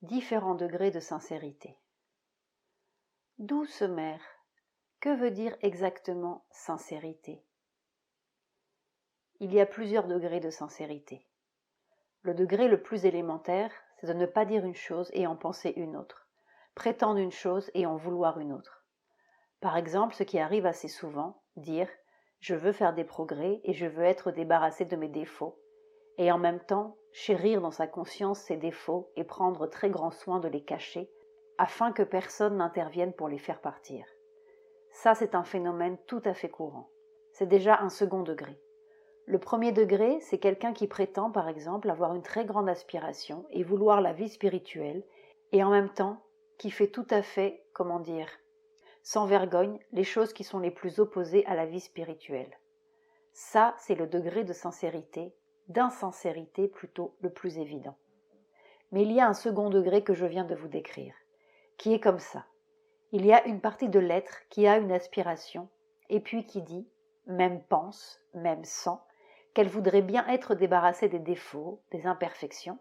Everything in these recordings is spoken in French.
Différents degrés de sincérité. Douce mère, que veut dire exactement sincérité? Il y a plusieurs degrés de sincérité. Le degré le plus élémentaire, c'est de ne pas dire une chose et en penser une autre, prétendre une chose et en vouloir une autre. Par exemple, ce qui arrive assez souvent, dire « je veux faire des progrès et je veux être débarrassé de mes défauts », et en même temps chérir dans sa conscience ses défauts et prendre très grand soin de les cacher, afin que personne n'intervienne pour les faire partir. Ça, c'est un phénomène tout à fait courant. C'est déjà un second degré. Le premier degré, c'est quelqu'un qui prétend, par exemple, avoir une très grande aspiration et vouloir la vie spirituelle, et en même temps, qui fait tout à fait, sans vergogne, les choses qui sont les plus opposées à la vie spirituelle. Ça, c'est le degré de sincérité, d'insincérité plutôt, le plus évident. Mais il y a un second degré que je viens de vous décrire, qui est comme ça. Il y a une partie de l'être qui a une aspiration, et puis qui dit, même pense, même sent, qu'elle voudrait bien être débarrassée des défauts, des imperfections,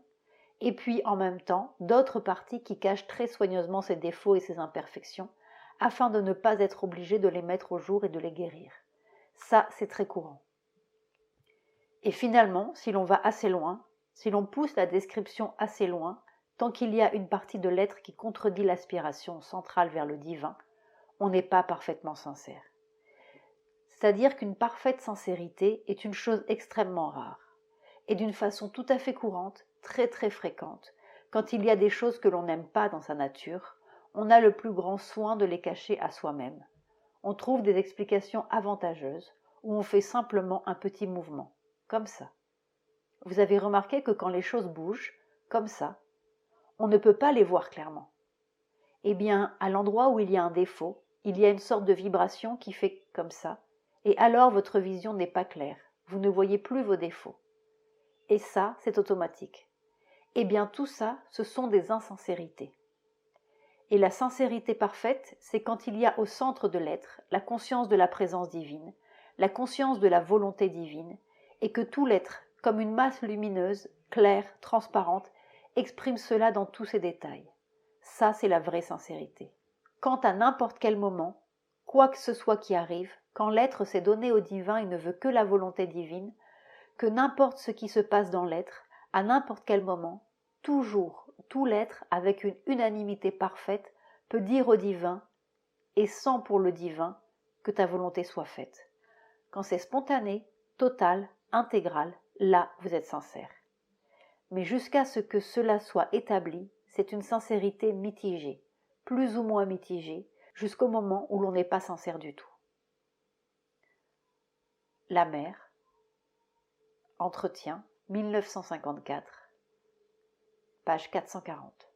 et puis en même temps d'autres parties qui cachent très soigneusement ces défauts et ces imperfections, afin de ne pas être obligée de les mettre au jour et de les guérir. Ça, c'est très courant. Et finalement, si l'on va assez loin, si l'on pousse la description assez loin, tant qu'il y a une partie de l'être qui contredit l'aspiration centrale vers le divin, on n'est pas parfaitement sincère. C'est-à-dire qu'une parfaite sincérité est une chose extrêmement rare, et d'une façon tout à fait courante, très très fréquente. Quand il y a des choses que l'on n'aime pas dans sa nature, on a le plus grand soin de les cacher à soi-même. On trouve des explications avantageuses, ou on fait simplement un petit mouvement, comme ça. Vous avez remarqué que quand les choses bougent, comme ça, on ne peut pas les voir clairement. Eh bien, à l'endroit où il y a un défaut, il y a une sorte de vibration qui fait comme ça, et alors votre vision n'est pas claire, vous ne voyez plus vos défauts. Et ça, c'est automatique. Eh bien, tout ça, ce sont des insincérités. Et la sincérité parfaite, c'est quand il y a au centre de l'être la conscience de la présence divine, la conscience de la volonté divine, et que tout l'être, comme une masse lumineuse, claire, transparente, exprime cela dans tous ses détails. Ça, c'est la vraie sincérité. Quand à n'importe quel moment, quoi que ce soit qui arrive, quand l'être s'est donné au divin et ne veut que la volonté divine, que n'importe ce qui se passe dans l'être, à n'importe quel moment, toujours, tout l'être, avec une unanimité parfaite, peut dire au divin, et sans pour le divin, que ta volonté soit faite. Quand c'est spontané, total, intégral, là vous êtes sincère. Mais jusqu'à ce que cela soit établi, c'est une sincérité mitigée, plus ou moins mitigée, jusqu'au moment où l'on n'est pas sincère du tout. La mère, Entretien, 1954, page 440.